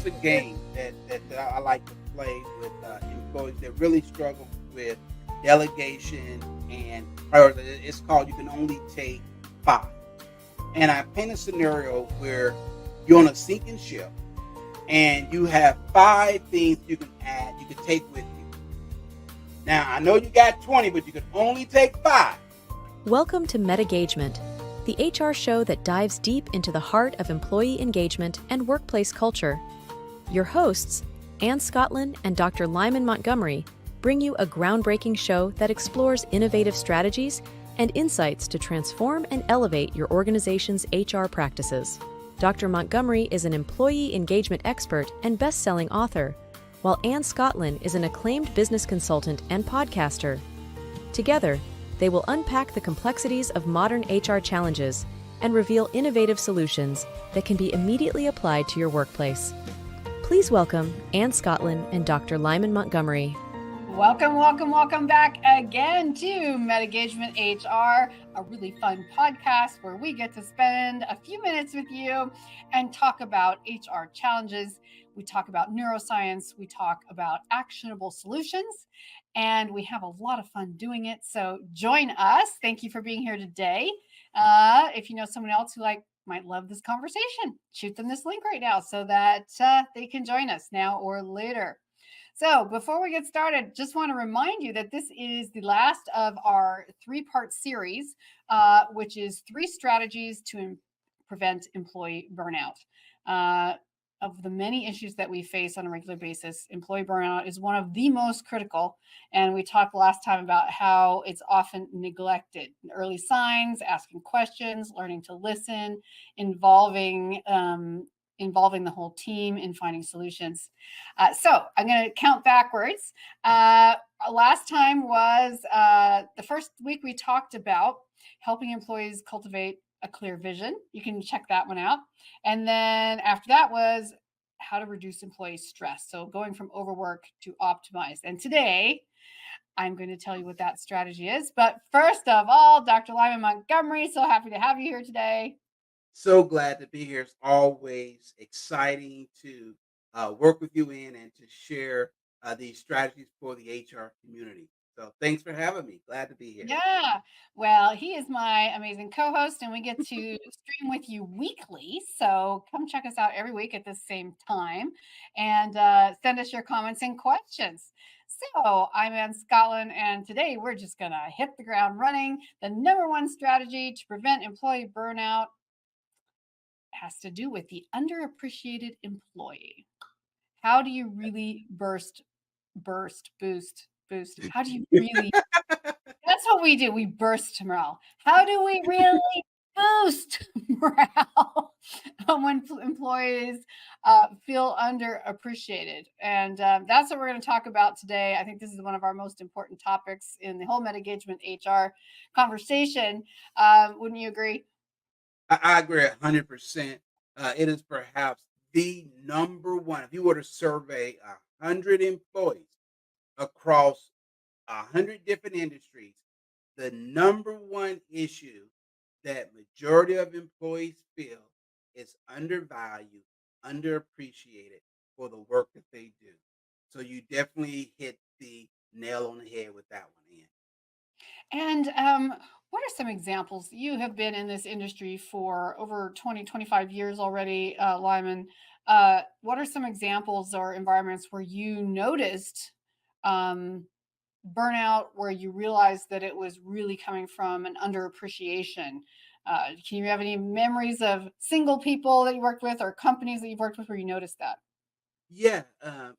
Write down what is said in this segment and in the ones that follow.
there's a game that I like to play with employees that really struggle with delegation and prioritization. It's called You Can Only Take Five. And I paint a scenario where you're on a sinking ship and you have five things you can add, you can take with you. Now, I know you got 20, but you can only take five. Welcome to MetaGagement, the HR show that dives deep into the heart of employee engagement and workplace culture. Your hosts, Ann Scottlin and Dr. Lyman Montgomery, bring you a groundbreaking show that explores innovative strategies and insights to transform and elevate your organization's HR practices. Dr. Montgomery is an employee engagement expert and best-selling author, while Ann Scottlin is an acclaimed business consultant and podcaster. Together, they will unpack the complexities of modern HR challenges and reveal innovative solutions that can be immediately applied to your workplace. Please welcome Ann Scottlin and Dr. Lyman Montgomery. Welcome back again to MetaGagement-HR, a really fun podcast where we get to spend a few minutes with you and talk about HR challenges. We talk about neuroscience, we talk about actionable solutions, and we have a lot of fun doing it. So join us. Thank you for being here today. If you know someone else who might love this conversation, shoot them this link right now so that they can join us now or later. So before we get started, just want to remind you that this is the last of our three-part series, which is 3 strategies to prevent employee burnout. Of the many issues that we face on a regular basis, employee burnout is one of the most critical. And we talked last time about how it's often neglected. Early signs, asking questions, learning to listen, involving the whole team in finding solutions. So I'm going to count backwards. Last time was the first week we talked about helping employees cultivate a clear vision. You can check that one out. And then after that was how to reduce employee stress. So going from overwork to optimize. And today I'm going to tell you what that strategy is. But first of all, Dr. Lyman Montgomery, so happy to have you here today. So glad to be here. It's always exciting to work with you in and to share these strategies for the HR community. So thanks for having me. Glad to be here. Yeah, well, he is my amazing co-host, and we get to stream with you weekly. So come check us out every week at the same time and send us your comments and questions. So I'm Ann Scottlin, and today we're just going to hit the ground running. The number one strategy to prevent employee burnout has to do with the underappreciated employee. How do you really boost? How do you really? That's what we do. We burst morale. How do we really boost morale when employees feel underappreciated? And that's what we're going to talk about today. I think this is one of our most important topics in the whole MetaGagement HR conversation. Wouldn't you agree? I agree 100%. It is perhaps the number one. If you were to survey 100 employees across 100 different industries, the number one issue that majority of employees feel is undervalued, underappreciated for the work that they do. So you definitely hit the nail on the head with that one, Ian. And what are some examples? You have been in this industry for over 20, 25 years already, Lyman. What are some examples or environments where you noticed burnout, where you realized that it was really coming from an underappreciation? Can you have any memories of single people that you worked with or companies that you've worked with where you noticed that? Yeah,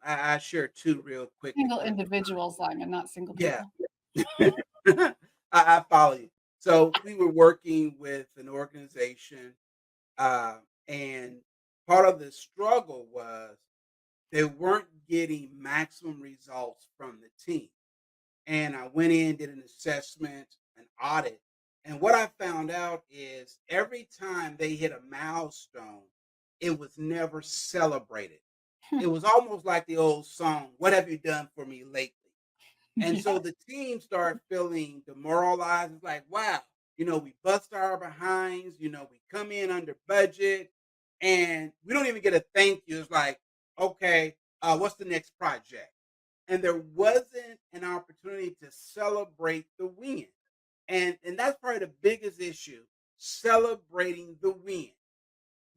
I share two real quick Single examples. individuals, Lyman, not single Yeah, people. I follow you. So we were working with an organization, uh, and part of the struggle was they weren't getting maximum results from the team. And I went in, did an assessment, an audit, and what I found out is every time they hit a milestone, it was never celebrated. It was almost like the old song, "What have you done for me lately?" And Yeah. so the team started feeling demoralized. It's like, wow, we bust our behinds, we come in under budget and we don't even get a thank you. It's like, okay, what's the next project? And there wasn't an opportunity to celebrate the win. And that's probably the biggest issue, celebrating the win.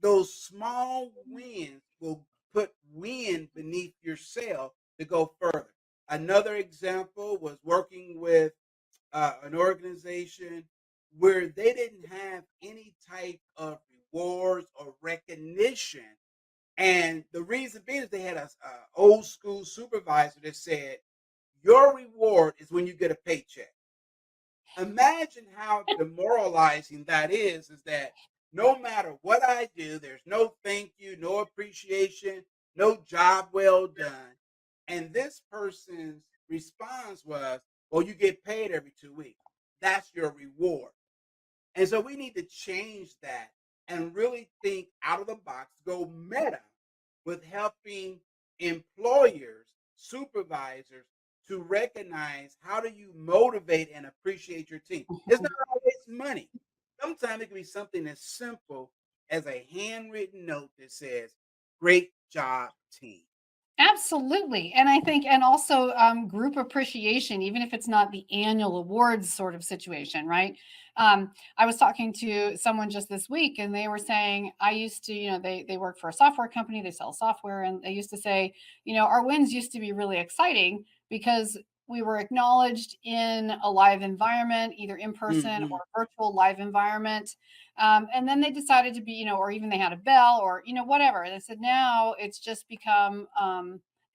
Those small wins will put wind beneath your sail to go further. Another example was working with an organization where they didn't have any type of rewards or recognition. And the reason being is they had a old school supervisor that said, "Your reward is when you get a paycheck." Imagine how demoralizing that is. Is that no matter what I do, there's no thank you, no appreciation, no job well done. And this person's response was, "Well, you get paid every 2 weeks. That's your reward." And so we need to change that and really think out of the box, go meta with helping employers, supervisors to recognize how do you motivate and appreciate your team. It's not always money. Sometimes it can be something as simple as a handwritten note that says, "Great job, team." Absolutely. And I think, and also group appreciation, even if it's not the annual awards sort of situation, right? I was talking to someone just this week and they were saying, I used to, they work for a software company, they sell software, and they used to say, our wins used to be really exciting because we were acknowledged in a live environment, either in person Hmm. or virtual live environment. And then they decided to be, or even they had a bell or, whatever. They said now it's just become,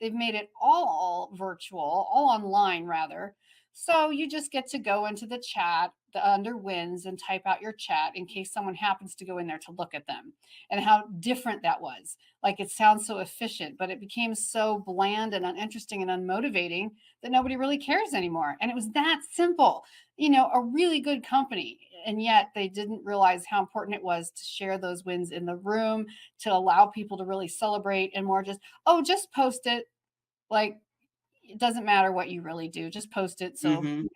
they've made it all virtual, all online rather. So you just get to go into the chat, the under wins, and type out your chat in case someone happens to go in there to look at them. And how different that was. Like it sounds so efficient, but it became so bland and uninteresting and unmotivating that nobody really cares anymore. And it was that simple, a really good company. And yet they didn't realize how important it was to share those wins in the room, to allow people to really celebrate and more just, oh, just post it. Like it doesn't matter what you really do, just post it. So Hmm.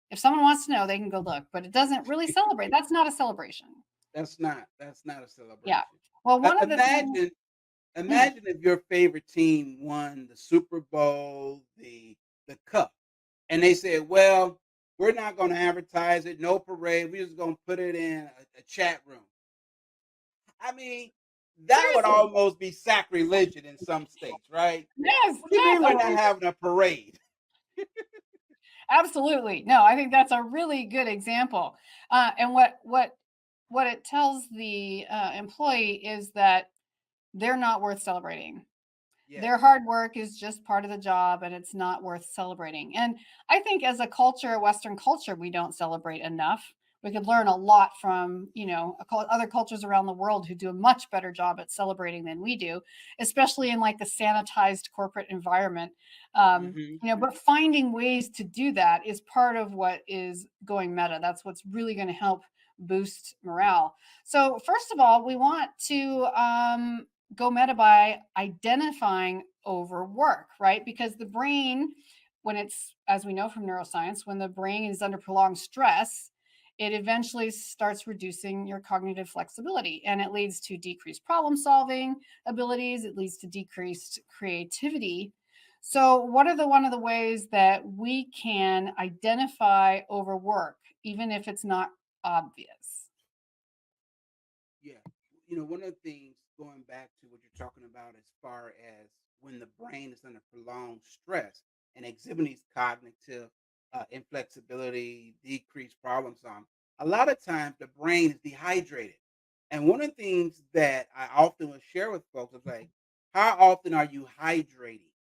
if someone wants to know, they can go look, but it doesn't really celebrate. That's not a celebration. That's not a Yeah. celebration. Well, Uh, one of the things, imagine mm, Imagine if your favorite team won the Super Bowl, the cup, and they said, "Well, we're not going to advertise it, no parade. We're just going to put it in a chat room." I mean, that would seriously, almost be sacrilegious in some states, right? yes, What do you yes. mean we're not having a parade? Absolutely. No, I think that's a really good example. And what it tells the employee is that they're not worth celebrating. Their Yes. hard work is just part of the job and it's not worth celebrating. And I think as a culture, a Western culture, we don't celebrate enough. We could learn a lot from, other cultures around the world who do a much better job at celebrating than we do, especially in like the sanitized corporate environment. Hmm. But finding ways to do that is part of what is going meta. That's what's really going to help boost morale. So, first of all, we want to go meta by identifying overwork, right? Because the brain, when it's, as we know from neuroscience, when the brain is under prolonged stress, it eventually starts reducing your cognitive flexibility and it leads to decreased problem solving abilities. It leads to decreased creativity. So, what are the one of the ways that we can identify overwork, even if it's not obvious? Yeah. One of the things going back to what you're talking about as far as when the brain is under prolonged stress and exhibiting these cognitive inflexibility, decreased problem solving, a lot of times the brain is dehydrated. And one of the things that I often will share with folks is like, how often are you hydrating?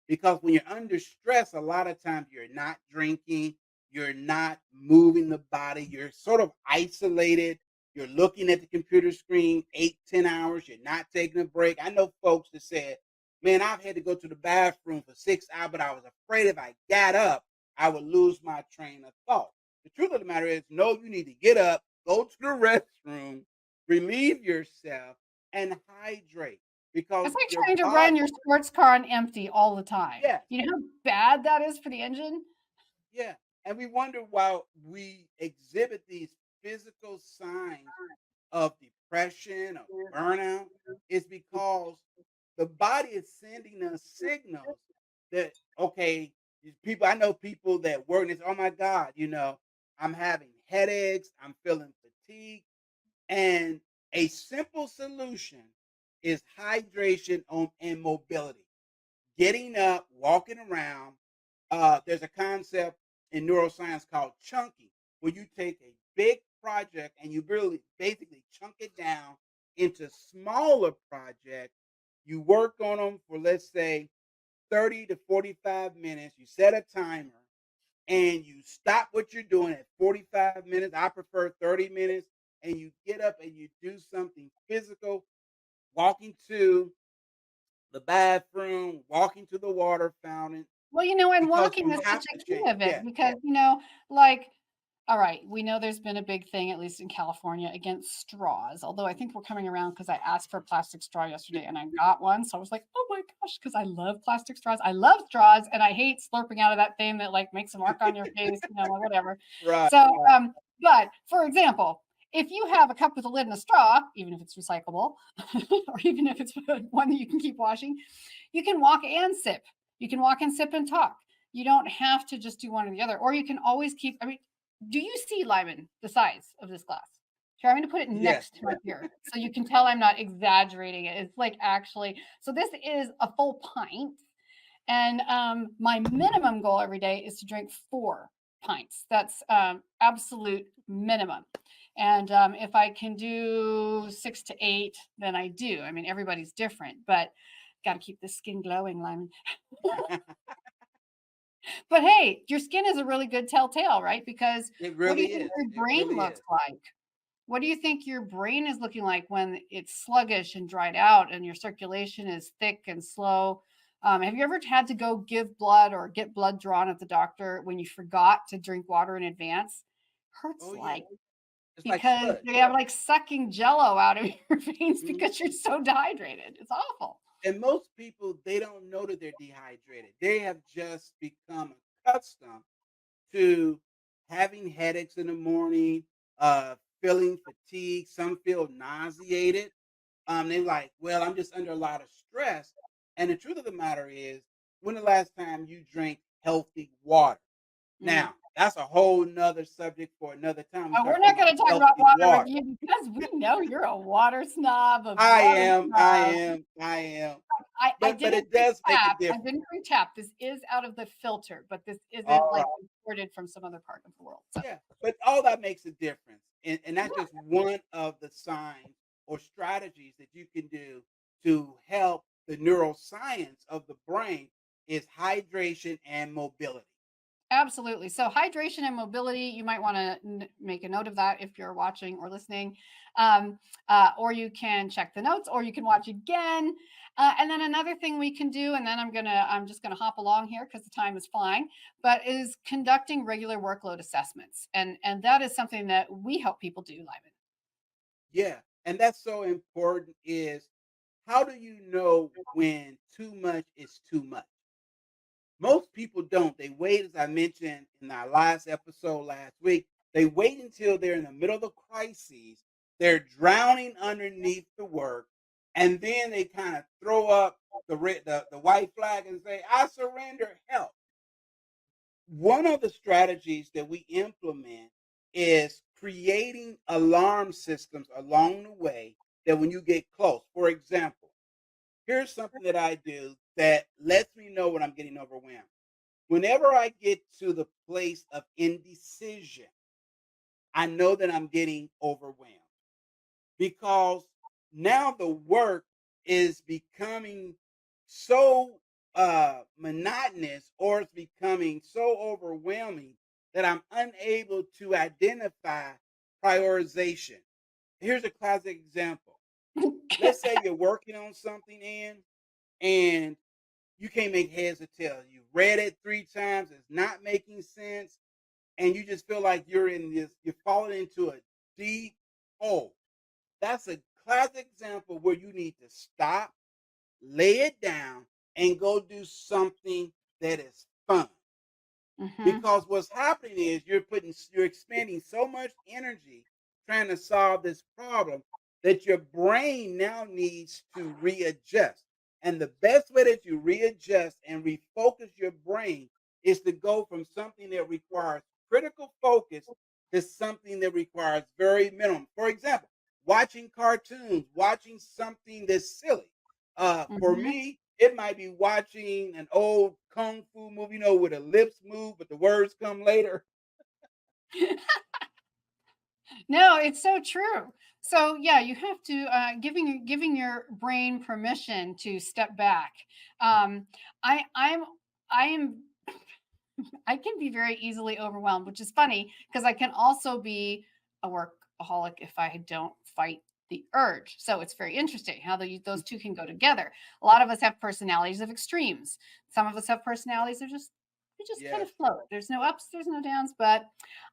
Because when you're under stress, a lot of times you're not drinking, you're not moving the body, you're sort of isolated, you're looking at the computer screen 8, 10 hours. You're not taking a break. I know folks that said, "Man, I've had to go to the bathroom for 6 hours, but I was afraid if I got up, I would lose my train of thought." The truth of the matter is, no, you need to get up, go to the restroom, relieve yourself, and hydrate because It's like your trying to body, run your sports car on empty all the time. yes, You know how bad that is for the engine? yeah. And we wonder why we exhibit these physical signs of depression, of burnout, is because the body is sending us signals that, okay, these people, I know people that work and it's, oh my God, I'm having headaches, I'm feeling fatigued. And a simple solution is hydration and mobility. Getting up, walking around. There's a concept in neuroscience called chunking, where you take a big project and you really basically chunk it down into smaller projects. You work on them for, let's say, 30 to 45 minutes. You set a timer and you stop what you're doing at 45 minutes. I prefer 30 minutes. And you get up and you do something physical, walking to the bathroom, walking to the water fountain, Well, and because walking you is such have a to key change. of it Yeah, because, like, all right, we know there's been a big thing, at least in California, against straws. Although I think we're coming around because I asked for a plastic straw yesterday and I got one. So I was like, oh my gosh, because I love plastic straws. I love straws and I hate slurping out of that thing that like makes a mark on your face, like whatever. right, So, right. but for example, if you have a cup with a lid and a straw, even if it's recyclable, or even if it's one that you can keep washing, you can walk and sip. You can walk and sip and talk. You don't have to just do one or the other. Or you can always keep, I mean, do you see, Lyman, the size of this glass? Here, I'm going to put it Yes, next to my ear so you can tell I'm not exaggerating it. It's like actually, so this is a full pint. And my minimum goal every day is to drink 4 pints. That's absolute minimum. And if I can do 6 to 8, then I do. I mean, everybody's different, but got to keep the skin glowing, Lyman. But hey, your skin is a really good telltale, right? Because it what do really you think is. your It brain really looks is. like? What do you think your brain is looking like when it's sluggish and dried out and your circulation is thick and slow? Have you ever had to go give blood or get blood drawn at the doctor when you forgot to drink water in advance? Hurts Oh yeah, like it's like because sludge. they have like sucking jello out of your veins Mhm. because you're so dehydrated. It's awful. And most people, they don't know that they're dehydrated. They have just become accustomed to having headaches in the morning, feeling fatigued. Some feel nauseated. They're like, well, I'm just under a lot of stress. And the truth of the matter is, when the last time you drank healthy water? Mm. Now, that's a whole nother subject for another time. We We're start talking not about going to talk about healthy water with water. you because we know you're a water snob of I water am, I snob. am, I am. I But didn't it drink does make a tap. I difference. didn't drink tap. This is out of the filter, but this isn't All like right. imported from some other part of the world. So Yeah. But all that makes a difference. And that's just one of the signs or strategies that you can do to help the neuroscience of the brain is hydration and mobility. absolutely. So hydration and mobility, you might want to make a note of that if you're watching or listening. Or you can check the notes or you can watch again. And then another thing we can do, and then I'm just gonna hop along here because the time is flying, but is conducting regular workload assessments. And that is something that we help people do, Lyman. Yeah. And that's so important is how do you know when too much is too much? Most people don't. They wait, as I mentioned in our last episode last week, they wait until they're in the middle of the crises. They're drowning underneath the work, and then they kind of throw up the white flag and say, "I surrender, help." One of the strategies that we implement is creating alarm systems along the way that when you get close. For example, here's something that I do that lets me know when I'm getting overwhelmed. Whenever I get to the place of indecision, I know that I'm getting overwhelmed because now the work is becoming so monotonous or it's becoming so overwhelming that I'm unable to identify prioritization. Here's a classic example. Let's say you're working on something and you can't make heads or tails. You read it 3 times, it's not making sense, and you just feel like you're falling into a deep hole. That's a classic example where you need to stop, lay it down, and go do something that is fun. Hmm. Because what's happening is you're expending so much energy trying to solve this problem that your brain now needs to readjust. And the best way that you readjust and refocus your brain is to go from something that requires critical focus to something that requires very minimum. For example, watching cartoons, watching something that's silly. For Mhm. me, it might be watching an old kung fu movie, where the lips move, but the words come later. No, it's so true. So yeah, you have to giving your brain permission to step back. Um, I I'm I am I can be very easily overwhelmed, which is funny because I can also be a workaholic if I don't fight the urge. So it's very interesting how those two can go together. A lot of us have personalities of extremes. Some of us have personalities that just kind of Yes. float. There's no ups, there's no downs, but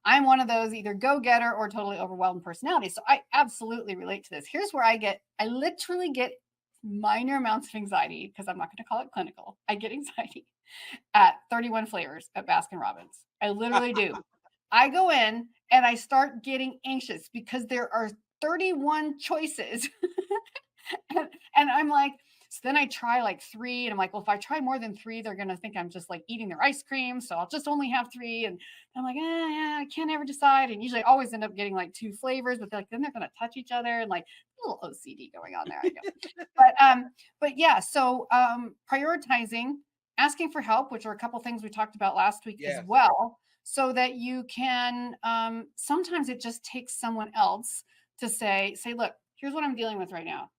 I'm one of those either go-getter or totally overwhelmed personalities. So I absolutely relate to this. Here's where I literally get minor amounts of anxiety because I'm not going to call it clinical. I get anxiety at 31 flavors at Baskin Robbins. I literally do. I go in and I start getting anxious because there are 31 choices. and I'm like, so then I try like three, and I'm like, well, if I try more than three, they're gonna think I'm just like eating their ice cream. So I'll just only have three. And I'm like, yeah, I can't ever decide. And usually I always end up getting like two flavors, but then they're gonna touch each other and like a little OCD going on there. I go. But yeah, so prioritizing, asking for help, which are a couple things we talked about last week as Yes. well, so that you can sometimes it just takes someone else to say, look, here's what I'm dealing with right now.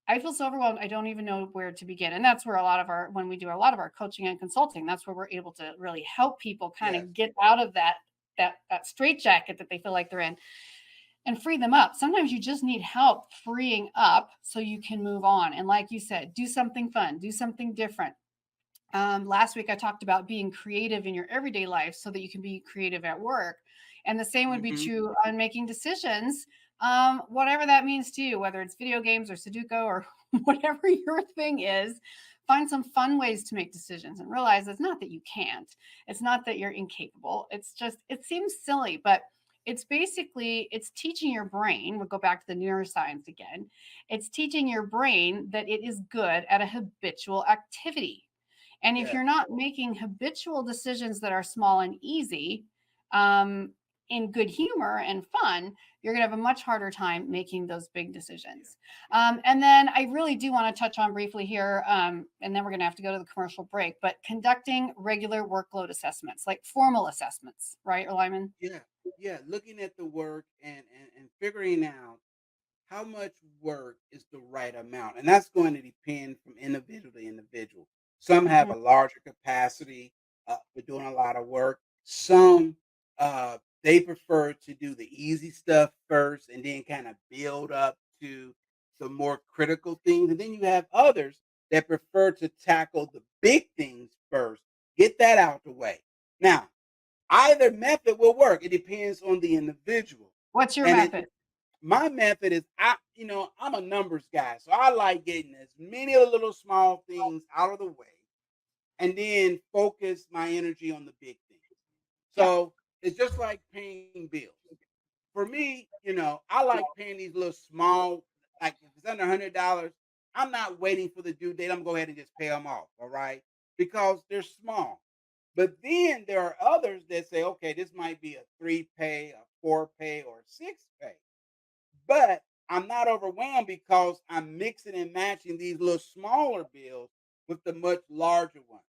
I feel so overwhelmed. I don't even know where to begin. And that's where when we do a lot of our coaching and consulting, that's where we're able to really help people kind Yes. of get out of that straitjacket that they feel like they're in and free them up. Sometimes you just need help freeing up so you can move on. And like you said, do something fun, do something different. Last week, I talked about being creative in your everyday life so that you can be creative at work. And the same would be Hmm. true on making decisions, whatever that means to you, whether it's video games or Sudoku or whatever your thing is. Find some fun ways to make decisions and realize it's not that you can't. It's not that you're incapable. It's just, it seems silly, but it's teaching your brain. We'll go back to the neuroscience again. It's teaching your brain that it is good at a habitual activity, and if Yes. you're not making habitual decisions that are small and easy, um, in good humor and fun, you're going to have a much harder time making those big Yeah. decisions. And then I really do want to touch on briefly here, and then we're going to have to go to the commercial break, but conducting regular workload assessments, like formal assessments, right, Lyman? Yeah. Yeah. Looking at the work and figuring out how much work is the right amount? And that's going to depend from individual to individual. Some have Mhm. a larger capacity for doing a lot of work. Some they prefer to do the easy stuff first and then kind of build up to the more critical things. And then you have others that prefer to tackle the big things first, get that out the way. Now, either method will work. It depends on the individual. What's your And it method? my method is I'm a numbers guy, so I like getting as many of the little small things out of the way and then focus my energy on the big things. Yeah. So it's just like paying bills. For me, I like paying these little small, like if it's under $100, I'm not waiting for the due date. I'm gonna go ahead and just pay them off, all right? Because they're small. But then there are others that say, okay, this might be a 3 pay, a 4 pay, or a 6 pay. But I'm not overwhelmed because I'm mixing and matching these little smaller bills with the much larger ones.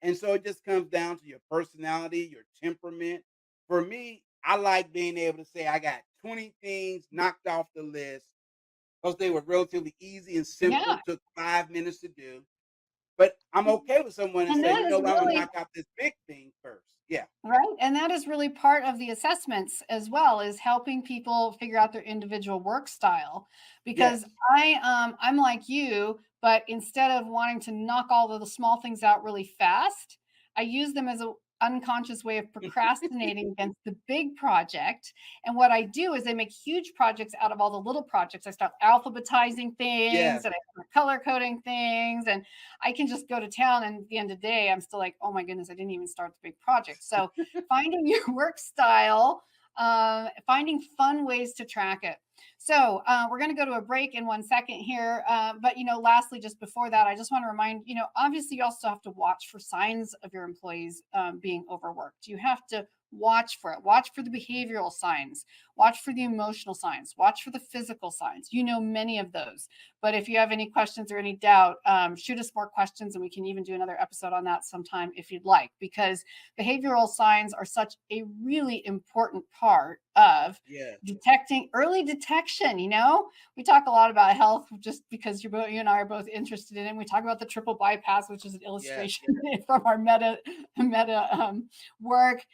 And so it just comes down to your personality, your temperament. For me, I like being able to say I got 20 things knocked off the list because they were relatively easy and simple, Yeah. took 5 minutes to do. But I'm okay with someone and And say, that you is know what, I'm gonna really knock out this big thing first. Yeah. right, and that is really part of the assessments as well, is helping people figure out their individual work style. Because Yes. I'm like you, but instead of wanting to knock all of the small things out really fast, I use them as a unconscious way of procrastinating against the big project. And what I do is I make huge projects out of all the little projects. I start alphabetizing things Yes. and I start color coding things, and I can just go to town, and at the end of the day, I'm still like, oh my goodness, I didn't even start the big project. So finding your work style, finding fun ways to track it. So we're going to go to a break in 1 second here. But, lastly, just before that, I just want to remind, obviously you also have to watch for signs of your employees being overworked. You have to watch for it. Watch for the behavioral signs. Watch for the emotional signs. Watch for the physical signs. Many of those. But if you have any questions or any doubt, shoot us more questions, and we can even do another episode on that sometime if you'd like, because behavioral signs are such a really important part of Yes. detecting early detection. We talk a lot about health just because you and I are both interested in it. We talk about the triple bypass, which is an Yes. illustration from our meta work.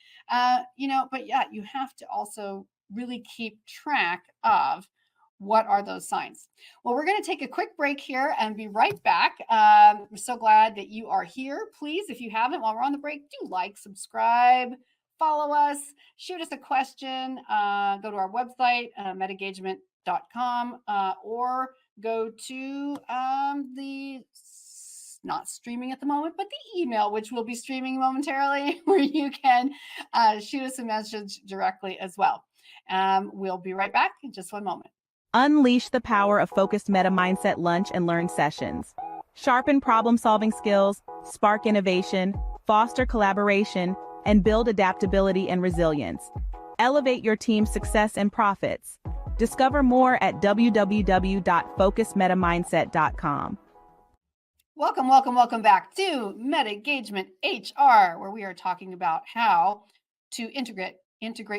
But yeah, you have to also really keep track of what are those signs. Well, we're going to take a quick break here and be right back. I'm so glad that you are here. Please, if you haven't, while we're on the break, do like, subscribe, follow us, shoot us a question, go to our website, metagagement.com, or go to the not streaming at the moment, but the email, which will be streaming momentarily, where you can shoot us a message directly as well. We'll be right back in just one moment. Unleash the power of focused meta mindset lunch and learn sessions. Sharpen problem-solving skills, spark innovation, foster collaboration, and build adaptability and resilience. Elevate your team's success and profits. Discover more at www.focusedmetamindset.com. Welcome back to MetaGagement HR, where we are talking about how to integrate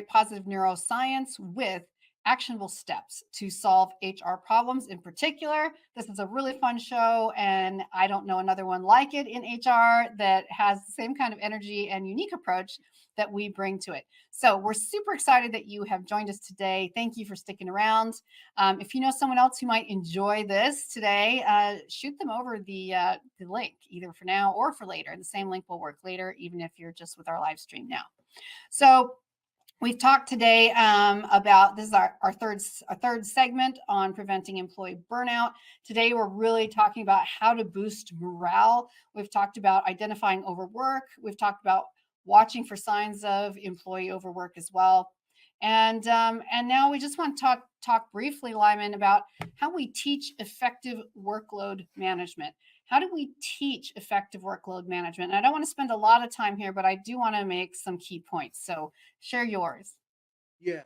positive neuroscience with actionable steps to solve HR problems. In particular, this is a really fun show, and I don't know another one like it in HR that has the same kind of energy and unique approach that we bring to it. So we're super excited that you have joined us today. Thank you for sticking around. If you know someone else who might enjoy this today, shoot them over the link, either for now or for later. The same link will work later, even if you're just with our live stream now. So we've talked today about, this is our third segment on preventing employee burnout. Today, we're really talking about how to boost morale. We've talked about identifying overwork. We've talked about watching for signs of employee overwork as well. And now we just want to talk briefly, Lyman, about how we teach effective workload management. How do we teach effective workload management? And I don't want to spend a lot of time here, but I do want to make some key points. So share yours. Yeah.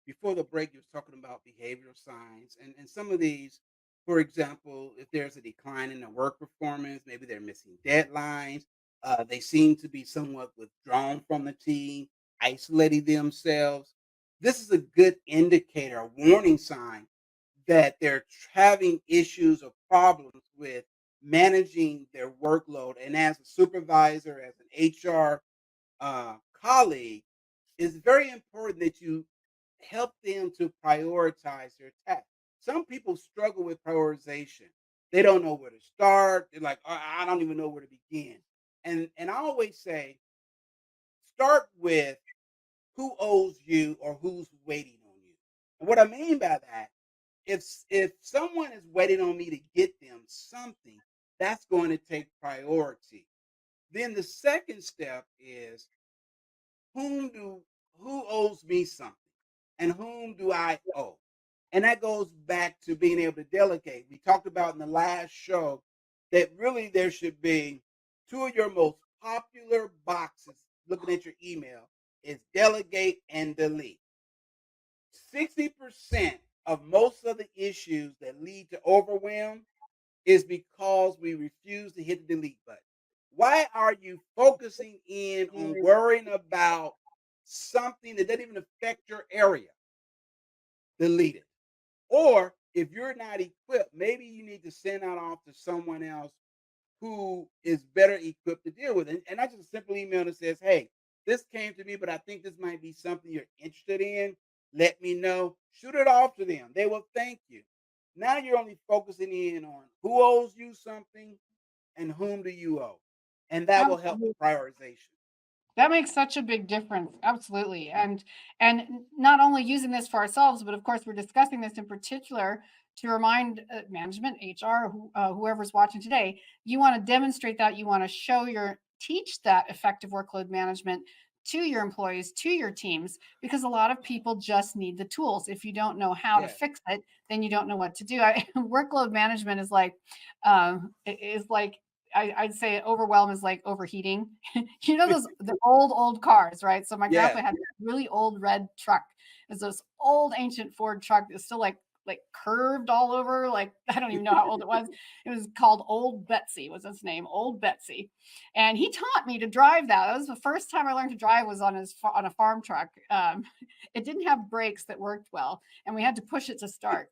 Before the break, you was talking about behavioral signs, and some of these, for example, if there's a decline in their work performance, maybe they're missing deadlines, they seem to be somewhat withdrawn from the team, isolating themselves. This is a good indicator, a warning sign that they're having issues or problems with managing their workload. And as a supervisor, as an HR colleague, it's very important that you help them to prioritize their tasks. Some people struggle with prioritization. They don't know where to start. They're like, I don't even know where to begin. And I always say, start with who owes you or who's waiting on you. And what I mean by that, if someone is waiting on me to get them something, that's going to take priority. Then the second step is whom do who owes me something and whom do I owe? And that goes back to being able to delegate. We talked about in the last show that really there should be two of your most popular boxes looking at your email is delegate and delete. 60% of most of the issues that lead to overwhelm is because we refuse to hit the delete button. Why are you focusing in on worrying about something that doesn't even affect your area? Delete it. Or if you're not equipped, maybe you need to send that off to someone else who is better equipped to deal with it. And I just a simple email that says, hey, this came to me, but I think this might be something you're interested in. Let me know. Shoot it off to them. They will thank you. Now you're only focusing in on who owes you something and whom do you owe. And that will help with Absolutely. prioritization. That makes such a big difference. Absolutely. And not only using this for ourselves, but of course we're discussing this in particular to remind management, HR, whoever's watching today, you want to demonstrate that, you want to teach that effective workload management to your employees, to your teams, because a lot of people just need the tools. If you don't know how to Yeah. fix it, then you don't know what to do. Workload management is like, is like, I'd say overwhelm is like overheating. You know those the old cars, right? So my Yeah. grandpa had this really old red truck. It's this old ancient Ford truck that's still like curved all over. Like I don't even know how old it was. It was called Old Betsy was its name, Old Betsy, and he taught me to drive that. That was the first time I learned to drive was on a farm truck. It didn't have brakes that worked well, and we had to push it to start.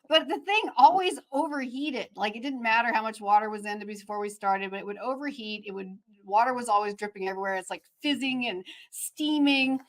But the thing always overheated. Like it didn't matter how much water was in it before we started, but it would overheat. It would water was always dripping everywhere. It's like fizzing and steaming.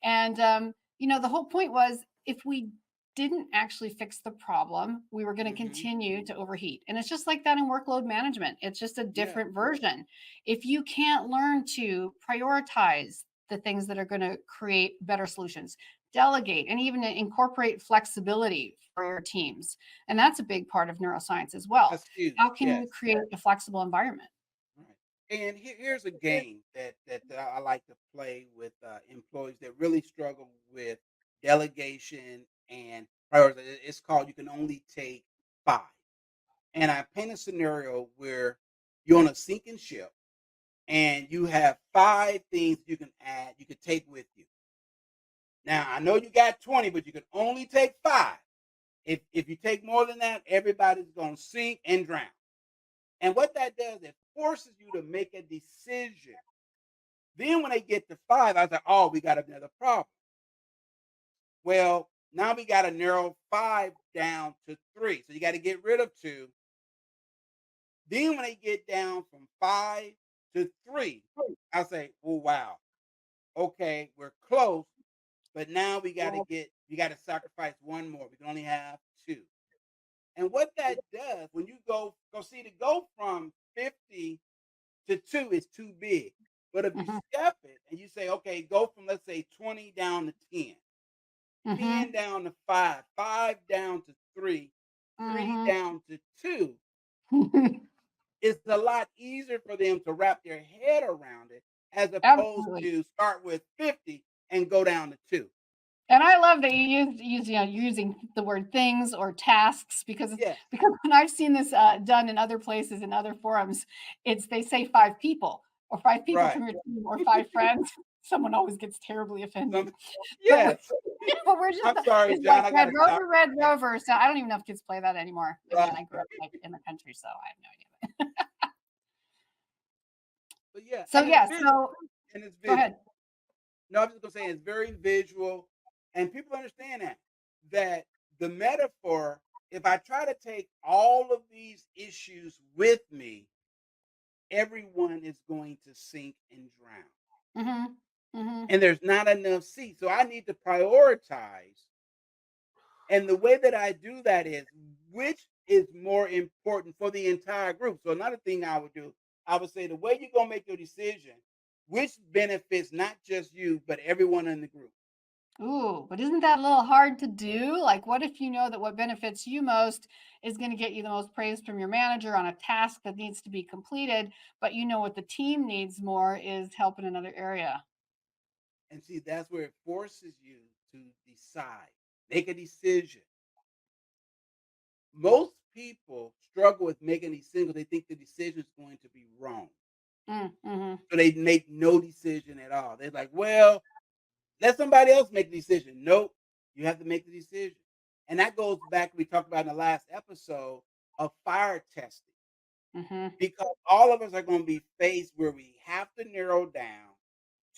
And the whole point was if we didn't actually fix the problem, we were going to Hmm. continue to overheat. And it's just like that in workload management. It's just a Yeah. different version. If you can't learn to prioritize the things that are going to create better solutions, delegate, and even incorporate flexibility for your teams. And that's a big part of neuroscience as well. That's huge. How can you Yes. create a flexible environment? Right. And here's a game that I like to play with employees that really struggle with delegation and priorities. It's called "You Can Only Take Five." And I paint a scenario where you're on a sinking ship and you have five things you can add, you could take with you. Now I know you got 20, but you can only take five. If you take more than that, everybody's gonna sink and drown. And what that does, it forces you to make a decision. Then when they get to five, I was like, oh, we got another problem. Well, now we got to narrow five down to three. So you got to get rid of two. Then when they get down from five to three, I say, oh wow, okay, we're close, but now we got to sacrifice one more. We can only have two. And what that does, when you go see to go from 50 to two is too big. But if you Hmm. step it and you say, okay, go from let's say 20 down to 10, 10 Hmm. down to five, five down to three, three Hmm. down to two, it's a lot easier for them to wrap their head around it as opposed Absolutely. to start with 50 and go down to two. And I love that you're using the word things or tasks Yes, because when I've seen this done in other places in other forums, it's they say five people or five people right. from your team or five friends. Someone always gets terribly offended. Some, But we're, yes. but we're just I'm sorry, it's like John. I got to stop. Red Right. Rover. So I don't even know if kids play that anymore. Again, Right. I grew up like in the country, so I have no idea. But yeah, So yeah, so and it's go visual. ahead. No, I'm just gonna say it's very visual, and people understand that the metaphor. If I try to take all of these issues with me, everyone is going to sink and drown, Hmm. Hmm. and there's not enough seats. So I need to prioritize, and the way that I do that is which is more important for the entire group. So another thing I would do, I would say the way you're gonna make your decision, which benefits not just you but everyone in the group. Ooh, but isn't that a little hard to do? Like, what if you know that what benefits you most is going to get you the most praise from your manager on a task that needs to be completed, but you know what the team needs more is help in another area? And see, that's where it forces you to decide, make a decision. Most people struggle with making these decisions. They think the decision is going to be wrong. Mm-hmm. So they make no decision at all. They're like, well, let somebody else make the decision. Nope, you have to make the decision. And that goes back, we talked about in the last episode of fire testing, Mm-hmm. because all of us are going to be faced where we have to narrow down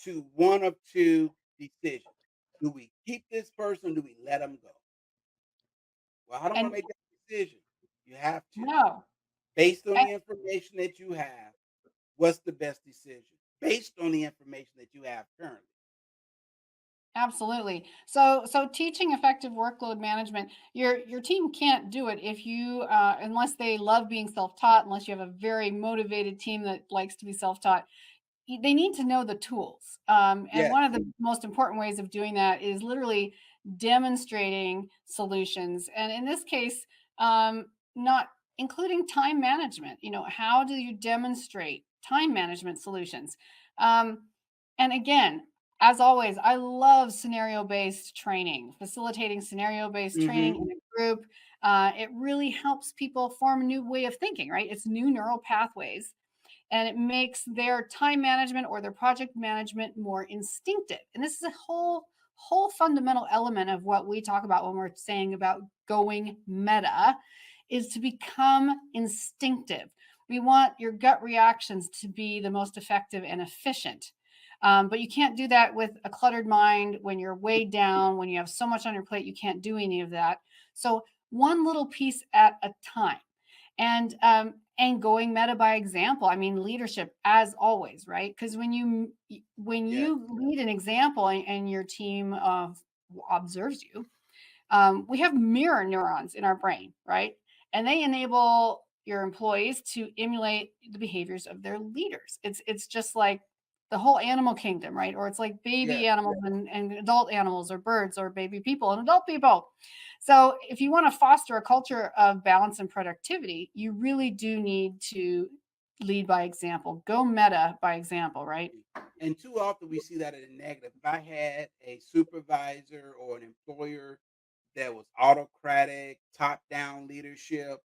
to one of two decisions. Do we keep this person? Do we let them go? Well, I don't want And to make that decision. You have to. no, Based on and the information that you have, what's the best decision? Based on the information that you have currently. absolutely. So teaching effective workload management, your team can't do it if you unless they love being self-taught, unless you have a very motivated team that likes to be self-taught. They need to know the tools. And Yes. one of the most important ways of doing that is literally demonstrating solutions. And in this case, not including time management. How do you demonstrate time management solutions? Um, And again, as always, I love scenario-based training, facilitating scenario-based training Mhm. in a group. It really helps people form a new way of thinking, right? It's new neural pathways, and it makes their time management or their project management more instinctive. And this is a whole fundamental element of what we talk about when we're saying about going meta is to become instinctive. We want your gut reactions to be the most effective and efficient. But you can't do that with a cluttered mind when you're weighed down, when you have so much on your plate, you can't do any of that. So, one little piece at a time. And going meta by example. I mean, leadership as always, right? Because when Yes. you lead an example and your team observes you, we have mirror neurons in our brain, right? And they enable your employees to emulate the behaviors of their leaders. It's just like the whole animal kingdom, right? Or it's like baby Yes. animals and adult animals, or birds, or baby people and adult people. So if you want to foster a culture of balance and productivity, you really do need to lead by example. Go meta by example, right? And too often we see that in a negative. If I had a supervisor or an employer that was autocratic, top-down leadership,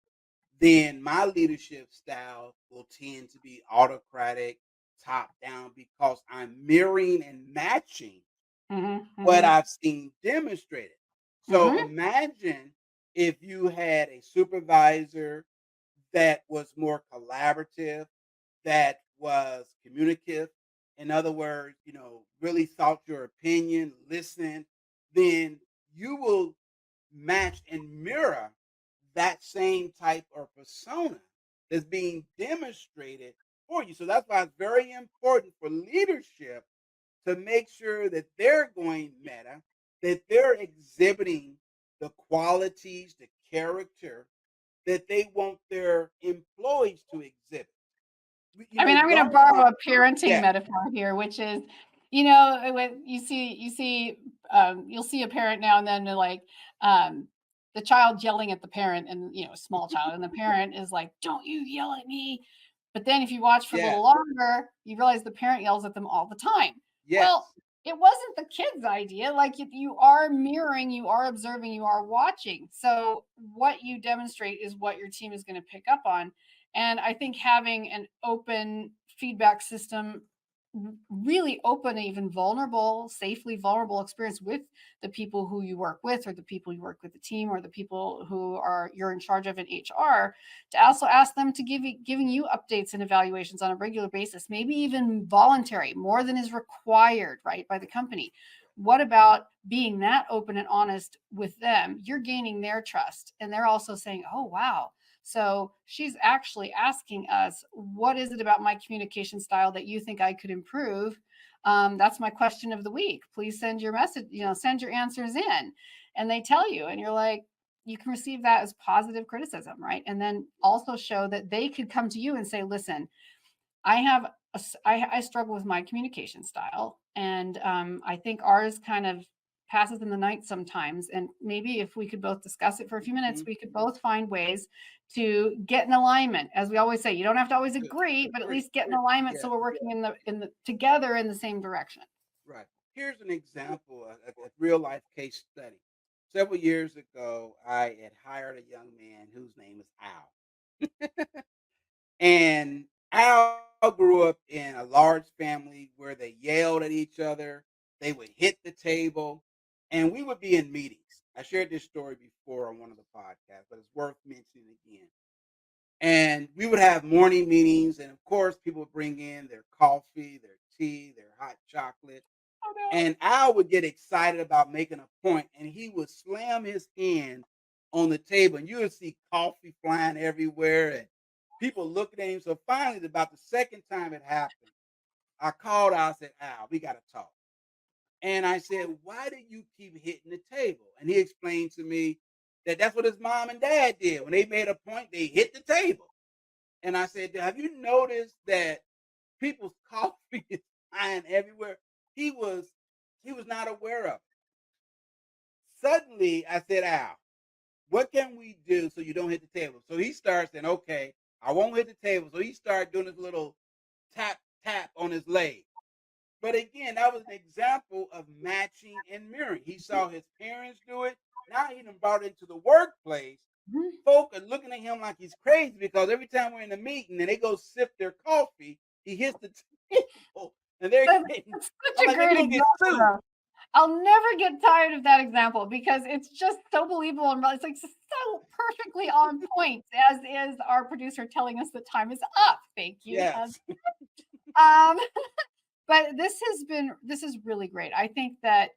then my leadership style will tend to be autocratic, top-down, because I'm mirroring and matching Hmm. what Hmm. I've seen demonstrated. So Hmm. imagine if you had a supervisor that was more collaborative, that was communicative. In other words, really thought your opinion, listen, then you will match and mirror that same type of persona that's being demonstrated for you. So that's why it's very important for leadership to make sure that they're going meta, that they're exhibiting the qualities, the character that they want their employees to exhibit. I mean, I'm going to Government. borrow a parenting Yeah. metaphor here, which is, when you'll see a parent now and then, like, um, the child yelling at the parent, and a small child, and the parent is like, "Don't you yell at me!" But then, if you watch for a little Yes. longer, you realize the parent yells at them all the time. Well, Yes. it wasn't the kid's idea. Like, you are mirroring, you are observing, you are watching. So what you demonstrate is what your team is going to pick up on. And I think having an open feedback system, really open, even vulnerable, safely vulnerable experience with the people who you work with, or the people you work with the team, or the people who are you're in charge of in HR, to also ask them to giving you updates and evaluations on a regular basis, maybe even voluntary, more than is required, right, by the company. What about being that open and honest with them? You're gaining their trust, and they're also saying, "Oh, wow, so she's actually asking us, what is it about my communication style that you think I could improve? That's my question of the week. Please send your message, send your answers in." And they tell you, and you're like, you can receive that as positive criticism, right? And then also show that they could come to you and say, "Listen, I have I struggle with my communication style, and I think ours kind of passes in the night sometimes. And maybe if we could both discuss it for a few minutes, Mhm. we could both find ways to get in alignment." As we always say, you don't have to always To agree, but at agree. least get in alignment Yeah. so we're working in the together in the same direction. Right. Here's an example, a real life case study. Several years ago, I had hired a young man whose name is Al. And Al grew up in a large family where they yelled at each other, they would hit the table, and we would be in meetings. I shared this story before on one of the podcasts, but it's worth mentioning again. And we would have morning meetings, and of course, people would bring in their coffee, their tea, their hot chocolate. Oh no. And Al would get excited about making a point, and he would slam his hand on the table, and you would see coffee flying everywhere and people looking at him. So finally, about the second time it happened, I called out, I said, Al, we got to talk. And I said, why do you keep hitting the table? And he explained to me that that's what his mom and dad did. When they made a point, they hit the table. And I said, have you noticed that people's coffee is flying everywhere? He was he was not aware of it. Suddenly, I said, Al, what can we do so you don't hit the table? So he starts saying, okay, I won't hit the table. So he started doing this little tap, tap on his leg. But again, that was an example of matching and mirroring. He saw his parents do it. Now he done brought it into the workplace. Mhm. Folk are looking at him like he's crazy because every time we're in a meeting and they go sip their coffee, he hits the table and they're getting. That's I'm such a like, they're great gonna get example, sued. though. I'll never get tired of that example because it's just so believable and it's like so perfectly on point, as is our producer telling us the time is up. Thank you, Yes. um, but this is really great. I think that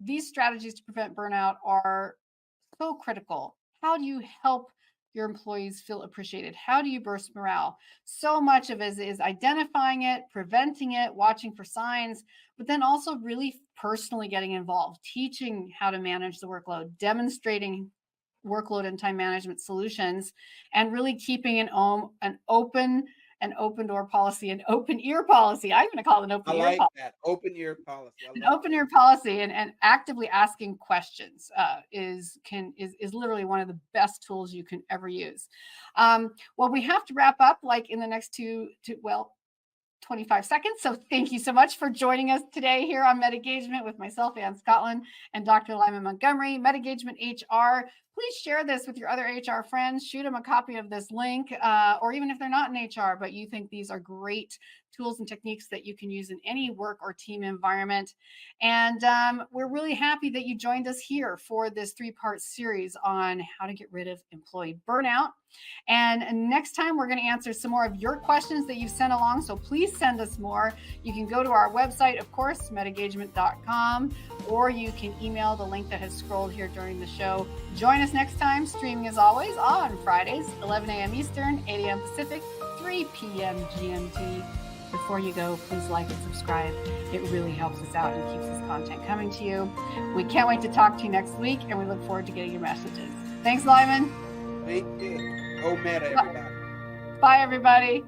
these strategies to prevent burnout are so critical. How do you help your employees feel appreciated? How do you burst morale? So much of it is identifying it, preventing it, watching for signs, but then also really personally getting involved, teaching how to manage the workload, demonstrating workload and time management solutions, and really keeping an open door policy, an open ear policy. I'm going to call it an I open ear like policy, that. Open ear policy. I an love open ear policy, and actively asking questions is literally one of the best tools you can ever use. Well, we have to wrap up like in the next 25 seconds. So thank you so much for joining us today here on MetaGagement with myself, Ann Scottlin, and Dr. Lyman Montgomery. MetaGagement-HR. Please share this with your other HR friends. Shoot them a copy of this link, or even if they're not in HR, but you think these are great tools and techniques that you can use in any work or team environment. And we're really happy that you joined us here for this 3-part series on how to get rid of employee burnout. And next time, we're going to answer some more of your questions that you've sent along. So please send us more. You can go to our website, of course, metagagement.com, or you can email the link that has scrolled here during the show. Join us next time, streaming as always on Fridays, 11 a.m. Eastern, 8 a.m. Pacific, 3 p.m. GMT. Before you go, please like and subscribe. It really helps us out and keeps this content coming to you. We can't wait to talk to you next week, and we look forward to getting your messages. Thanks, Lyman. it. Thank you. Go Meta, everybody. Bye, everybody.